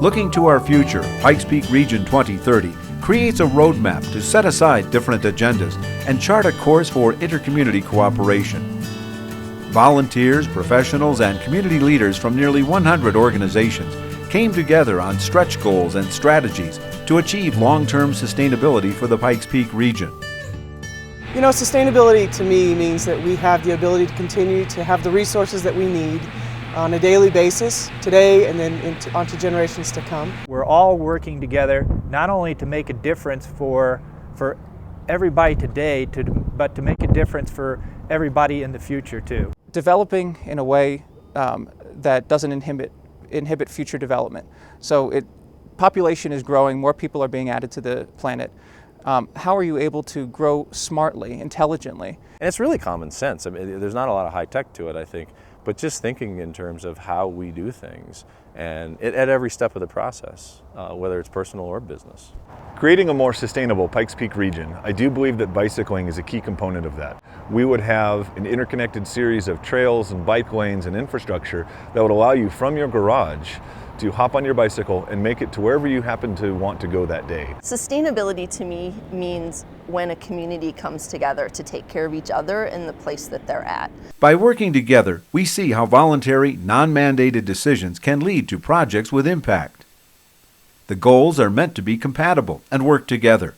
Looking to our future, Pikes Peak Region 2030 creates a roadmap to set aside different agendas and chart a course for intercommunity cooperation. Volunteers, professionals, and community leaders from nearly 100 organizations came together on stretch goals and strategies to achieve long-term sustainability for the Pikes Peak region. You know, sustainability to me means that we have the ability to continue to have the resources that we need on a daily basis today and then onto generations to come. We're all working together not only to make a difference for everybody today, but to make a difference for everybody in the future too. Developing in a way that doesn't inhibit future development. So population is growing, more people are being added to the planet. How are you able to grow smartly, intelligently? And it's really common sense. I mean, there's not a lot of high tech to it, I think, but just thinking in terms of how we do things and at every step of the process, whether it's personal or business. Creating a more sustainable Pikes Peak region, I do believe that bicycling is a key component of that. We would have an interconnected series of trails and bike lanes and infrastructure that would allow you from your garage to hop on your bicycle and make it to wherever you happen to want to go that day. Sustainability to me means when a community comes together to take care of each other in the place that they're at. By working together, we see how voluntary, non-mandated decisions can lead to projects with impact. The goals are meant to be compatible and work together.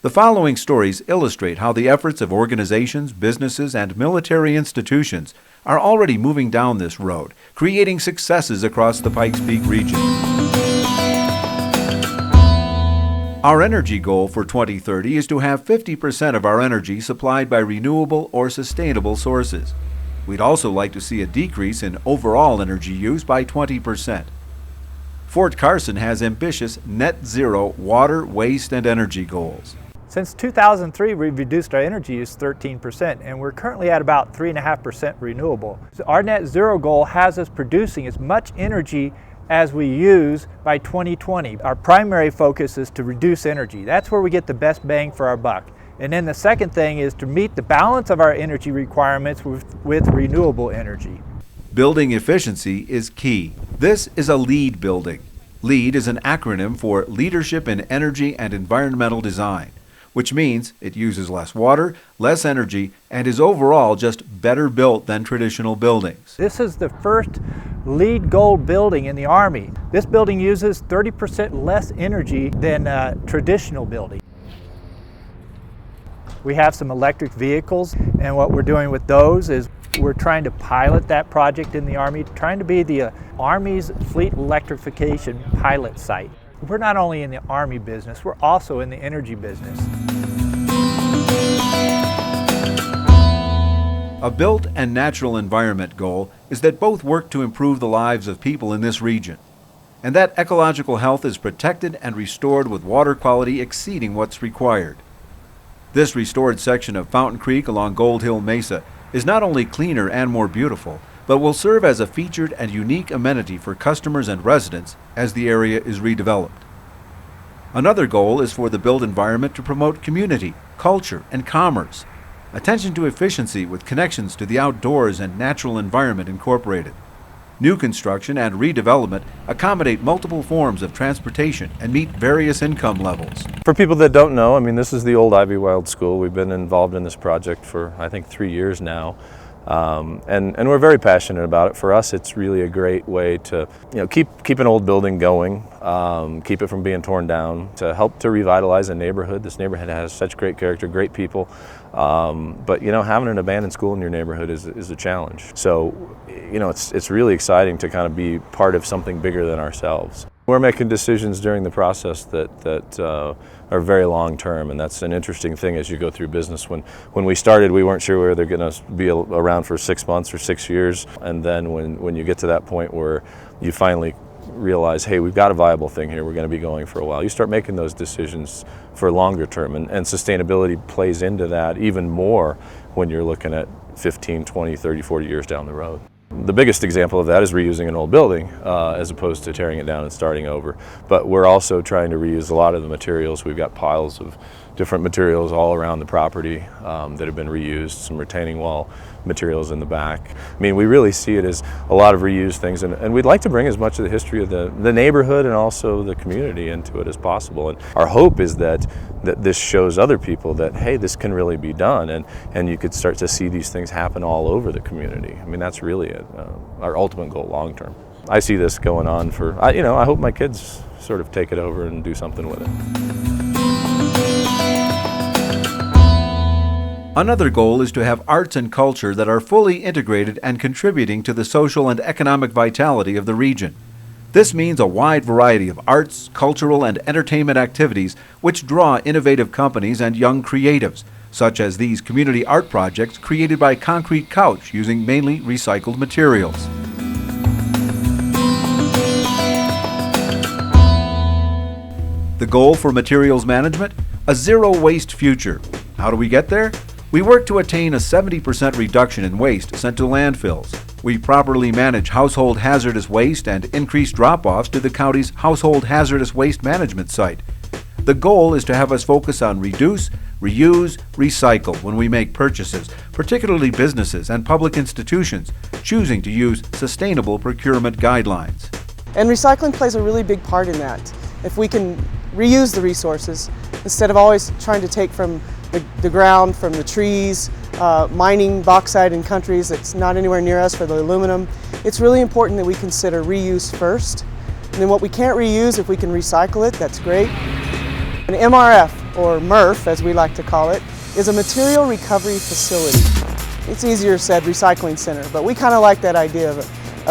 The following stories illustrate how the efforts of organizations, businesses, and military institutions are already moving down this road, creating successes across the Pikes Peak region. Our energy goal for 2030 is to have 50% of our energy supplied by renewable or sustainable sources. We'd also like to see a decrease in overall energy use by 20%. Fort Carson has ambitious net zero water, waste, and energy goals. Since 2003, we've reduced our energy use 13%, and we're currently at about 3.5% renewable. So our net zero goal has us producing as much energy as we use by 2020. Our primary focus is to reduce energy. That's where we get the best bang for our buck. And then the second thing is to meet the balance of our energy requirements with renewable energy. Building efficiency is key. This is a LEED building. LEED is an acronym for Leadership in Energy and Environmental Design, which means it uses less water, less energy, and is overall just better built than traditional buildings. This is the first LEED Gold building in the Army. This building uses 30% less energy than a traditional building. We have some electric vehicles, and what we're doing with those is we're trying to pilot that project in the Army, trying to be the Army's fleet electrification pilot site. We're not only in the Army business, we're also in the energy business. A built and natural environment goal is that both work to improve the lives of people in this region, and that ecological health is protected and restored with water quality exceeding what's required. This restored section of Fountain Creek along Gold Hill Mesa is not only cleaner and more beautiful, but will serve as a featured and unique amenity for customers and residents as the area is redeveloped. Another goal is for the built environment to promote community, culture, and commerce. Attention to efficiency with connections to the outdoors and natural environment incorporated. New construction and redevelopment accommodate multiple forms of transportation and meet various income levels. For people that don't know, I mean, this is the old Ivy Wild School. We've been involved in this project for, I think, 3 years now. And we're very passionate about it. For us, it's really a great way to, keep an old building going, keep it from being torn down, to help to revitalize a neighborhood. This neighborhood has such great character, great people, but having an abandoned school in your neighborhood is a challenge. So, it's really exciting to kind of be part of something bigger than ourselves. We're making decisions during the process that are very long term, and that's an interesting thing as you go through business. When we started, we weren't sure whether they're going to be around for 6 months or 6 years, and then when you get to that point where you finally realize, hey, we've got a viable thing here, we're going to be going for a while, you start making those decisions for longer term, and sustainability plays into that even more when you're looking at 15, 20, 30, 40 years down the road. The biggest example of that is reusing an old building as opposed to tearing it down and starting over. But we're also trying to reuse a lot of the materials. We've got piles of different materials all around the property that have been reused, some retaining wall materials in the back. I mean, we really see it as a lot of reused things, and we'd like to bring as much of the history of the neighborhood and also the community into it as possible. And our hope is that this shows other people that, hey, this can really be done, and you could start to see these things happen all over the community. I mean, that's really our ultimate goal long term. I see this going on for, I hope my kids sort of take it over and do something with it. Another goal is to have arts and culture that are fully integrated and contributing to the social and economic vitality of the region. This means a wide variety of arts, cultural, and entertainment activities which draw innovative companies and young creatives, such as these community art projects created by Concrete Couch using mainly recycled materials. The goal for materials management? A zero-waste future. How do we get there? We work to attain a 70% reduction in waste sent to landfills. We properly manage household hazardous waste and increase drop-offs to the county's Household Hazardous Waste Management site. The goal is to have us focus on reduce, reuse, recycle when we make purchases, particularly businesses and public institutions, choosing to use sustainable procurement guidelines. And recycling plays a really big part in that. If we can reuse the resources, instead of always trying to take from the ground, from the trees, mining bauxite in countries that's not anywhere near us for the aluminum, it's really important that we consider reuse first. And then what we can't reuse, if we can recycle it, that's great. An MRF, or MRF as we like to call it, is a material recovery facility. It's easier said recycling center, but we kind of like that idea of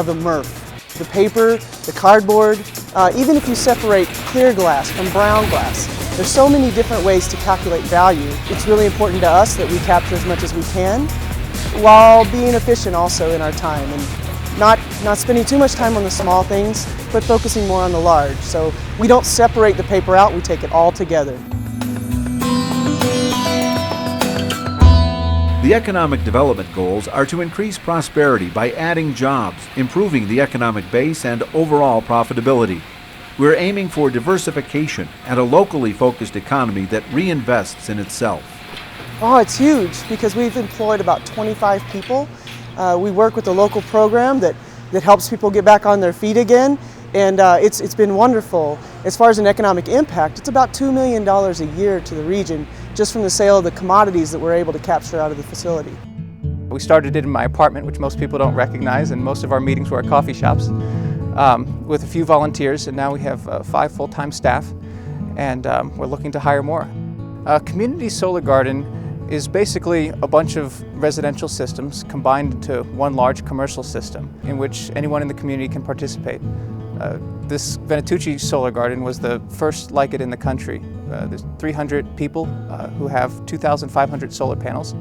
a MRF. The paper, the cardboard, even if you separate clear glass from brown glass, there's so many different ways to calculate value. It's really important to us that we capture as much as we can while being efficient also in our time and not spending too much time on the small things, but focusing more on the large. So we don't separate the paper out, we take it all together. The economic development goals are to increase prosperity by adding jobs, improving the economic base, and overall profitability. We're aiming for diversification and a locally focused economy that reinvests in itself. Oh, it's huge because we've employed about 25 people. We work with a local program that helps people get back on their feet again, and it's been wonderful. As far as an economic impact, it's about $2 million a year to the region just from the sale of the commodities that we're able to capture out of the facility. We started it in my apartment, which most people don't recognize, and most of our meetings were at coffee shops. With a few volunteers, and now we have 5 full-time staff, and we're looking to hire more. A community solar garden is basically a bunch of residential systems combined into one large commercial system in which anyone in the community can participate. This Venatucci solar garden was the first like it in the country. There's 300 people who have 2,500 solar panels,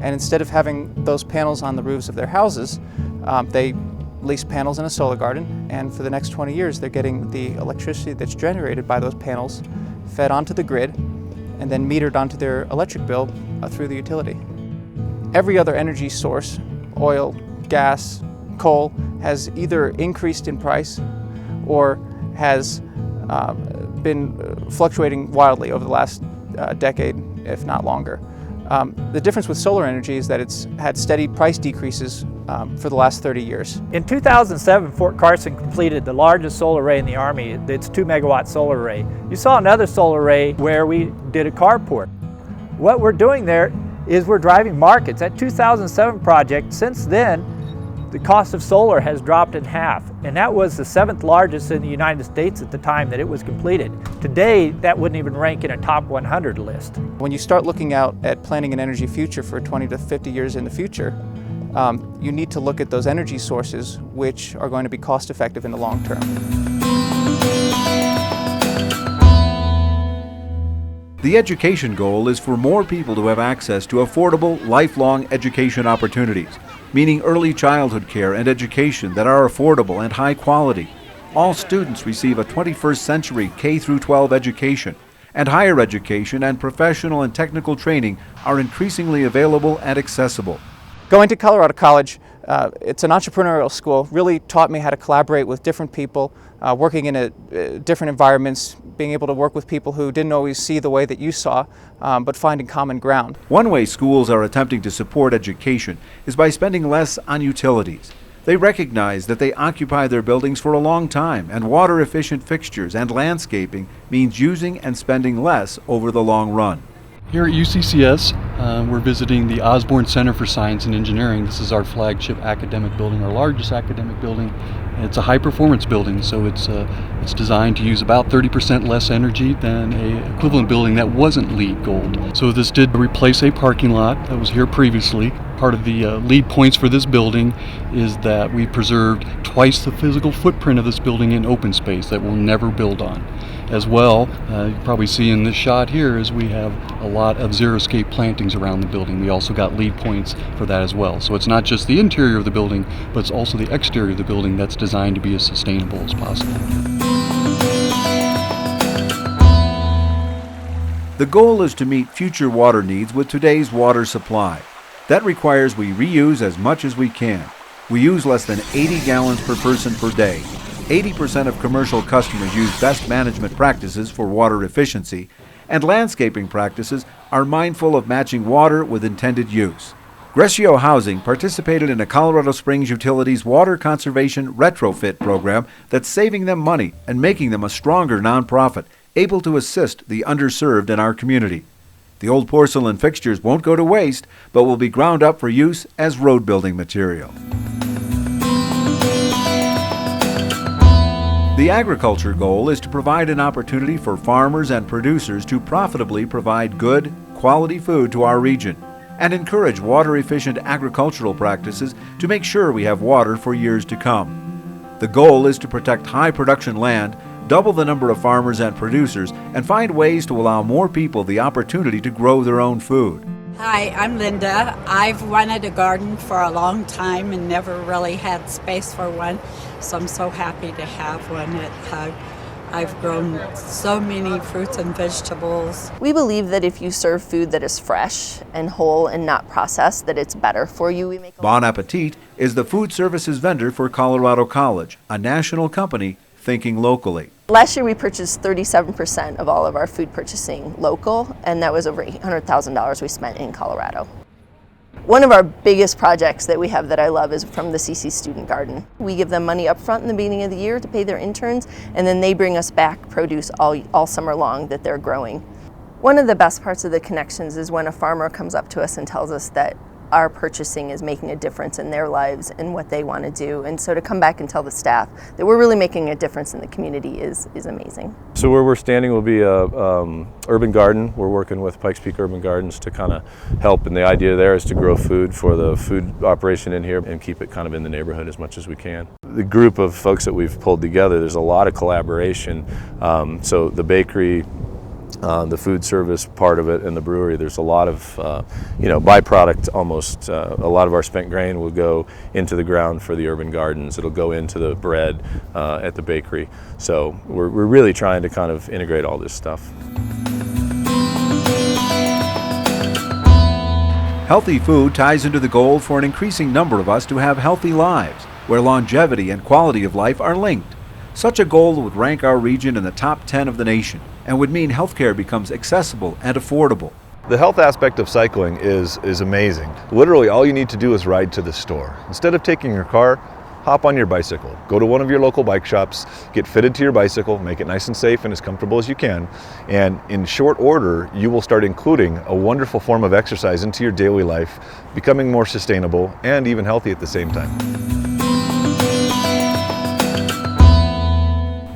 and instead of having those panels on the roofs of their houses, they lease panels in a solar garden, and for the next 20 years they're getting the electricity that's generated by those panels fed onto the grid and then metered onto their electric bill through the utility. Every other energy source, oil, gas, coal, has either increased in price or has been fluctuating wildly over the last decade, if not longer. The difference with solar energy is that it's had steady price decreases for the last 30 years. In 2007, Fort Carson completed the largest solar array in the Army. It's 2 megawatt solar array. You saw another solar array where we did a carport. What we're doing there is we're driving markets. That 2007 project, since then, the cost of solar has dropped in half, and that was the 7th largest in the United States at the time that it was completed. Today, that wouldn't even rank in a top 100 list. When you start looking out at planning an energy future for 20 to 50 years in the future, you need to look at those energy sources which are going to be cost effective in the long term. The education goal is for more people to have access to affordable, lifelong education opportunities, meaning early childhood care and education that are affordable and high quality. All students receive a 21st century K-12 education, and higher education and professional and technical training are increasingly available and accessible. Going to Colorado College It's an entrepreneurial school, really taught me how to collaborate with different people, working in different environments, being able to work with people who didn't always see the way that you saw, but finding common ground. One way schools are attempting to support education is by spending less on utilities. They recognize that they occupy their buildings for a long time, and water-efficient fixtures and landscaping means using and spending less over the long run. Here at UCCS, we're visiting the Osborne Center for Science and Engineering. This is our flagship academic building, our largest academic building. And it's a high-performance building, so it's designed to use about 30% less energy than an equivalent building that wasn't LEED Gold. So this did replace a parking lot that was here previously. Part of the LEED points for this building is that we preserved twice the physical footprint of this building in open space that we'll never build on. As well, you probably see in this shot here is we have a lot of xeriscape plantings around the building. We also got LEED points for that as well. So it's not just the interior of the building, but it's also the exterior of the building that's designed to be as sustainable as possible. The goal is to meet future water needs with today's water supply. That requires we reuse as much as we can. We use less than 80 gallons per person per day. 80% of commercial customers use best management practices for water efficiency, and landscaping practices are mindful of matching water with intended use. Gresio Housing participated in a Colorado Springs Utilities water conservation retrofit program that's saving them money and making them a stronger nonprofit, able to assist the underserved in our community. The old porcelain fixtures won't go to waste, but will be ground up for use as road building material. The agriculture goal is to provide an opportunity for farmers and producers to profitably provide good, quality food to our region and encourage water-efficient agricultural practices to make sure we have water for years to come. The goal is to protect high-production land, double the number of farmers and producers, and find ways to allow more people the opportunity to grow their own food. Hi, I'm Linda. I've wanted a garden for a long time and never really had space for one, so I'm so happy to have one at Hug. I've grown so many fruits and vegetables. We believe that if you serve food that is fresh and whole and not processed, that it's better for you. Bon Appetit is the food services vendor for Colorado College, a national company thinking locally. Last year we purchased 37% of all of our food purchasing local, and that was over $800,000 we spent in Colorado. One of our biggest projects that we have that I love is from the CC Student Garden. We give them money up front in the beginning of the year to pay their interns, and then they bring us back produce all summer long that they're growing. One of the best parts of the connections is when a farmer comes up to us and tells us that our purchasing is making a difference in their lives and what they want to do. And so to come back and tell the staff that we're really making a difference in the community is amazing. So where we're standing will be a urban garden. We're working with Pikes Peak Urban Gardens to kind of help, and the idea there is to grow food for the food operation in here and keep it kind of in the neighborhood as much as we can. The group of folks that we've pulled together, there's a lot of collaboration. So the bakery, the food service part of it, and the brewery, there's a lot of byproduct almost. A lot of our spent grain will go into the ground for the urban gardens. It'll go into the bread at the bakery. So we're really trying to kind of integrate all this stuff. Healthy food ties into the goal for an increasing number of us to have healthy lives, where longevity and quality of life are linked. Such a goal would rank our region in the top 10 of the nation and would mean healthcare becomes accessible and affordable. The health aspect of cycling is amazing. Literally all you need to do is ride to the store. Instead of taking your car, hop on your bicycle. Go to one of your local bike shops, get fitted to your bicycle, make it nice and safe and as comfortable as you can, and in short order you will start including a wonderful form of exercise into your daily life, becoming more sustainable and even healthy at the same time.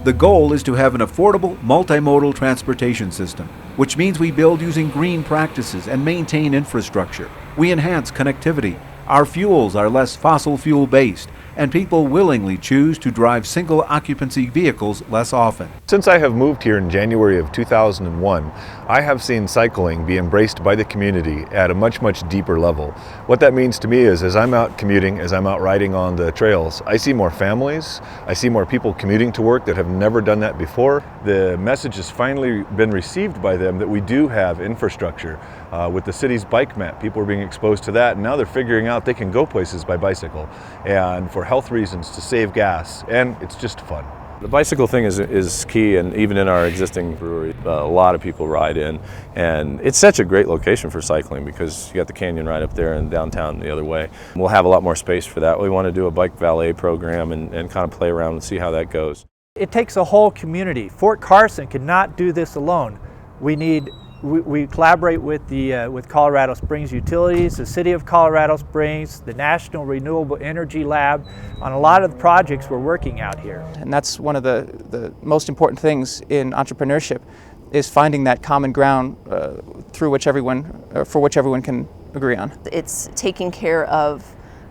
The goal is to have an affordable, multimodal transportation system, which means we build using green practices and maintain infrastructure. We enhance connectivity. Our fuels are less fossil fuel based, and people willingly choose to drive single occupancy vehicles less often. Since I have moved here in January of 2001, I have seen cycling be embraced by the community at a much deeper level. What that means to me is as I'm out commuting, as I'm out riding on the trails, I see more families, I see more people commuting to work that have never done that before. The message has finally been received by them that we do have infrastructure. With the city's bike map, people are being exposed to that, and now they're figuring out they can go places by bicycle, and for health reasons, to save gas, and it's just fun. The bicycle thing is key, and even in our existing brewery, a lot of people ride in, and it's such a great location for cycling because you got the canyon right up there and downtown the other way. We'll have a lot more space for that. We want to do a bike valet program and kind of play around and see how that goes. It takes a whole community. Fort Carson cannot do this alone. We collaborate with Colorado Springs Utilities, the City of Colorado Springs, the National Renewable Energy Lab, on a lot of the projects we're working out here. And that's one of the most important things in entrepreneurship, is finding that common ground for which everyone can agree on. It's taking care of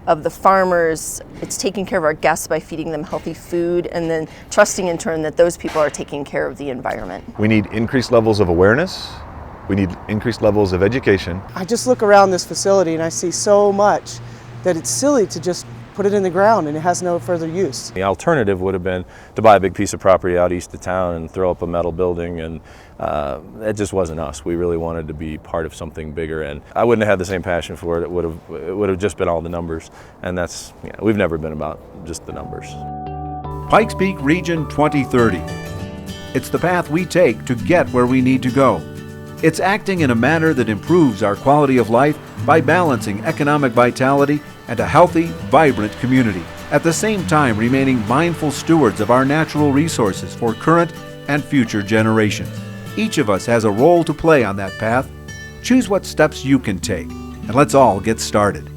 the farmers, it's taking care of our guests by feeding them healthy food, and then trusting in turn that those people are taking care of the environment. We need increased levels of awareness. We need increased levels of education. I just look around this facility and I see so much that it's silly to just put it in the ground and it has no further use. The alternative would have been to buy a big piece of property out east of town and throw up a metal building, and that just wasn't us. We really wanted to be part of something bigger, and I wouldn't have had the same passion for it. It would have just been all the numbers, and that's, we've never been about just the numbers. Pikes Peak Region 2030. It's the path we take to get where we need to go. It's acting in a manner that improves our quality of life by balancing economic vitality and a healthy, vibrant community, at the same time remaining mindful stewards of our natural resources for current and future generations. Each of us has a role to play on that path. Choose what steps you can take, and let's all get started.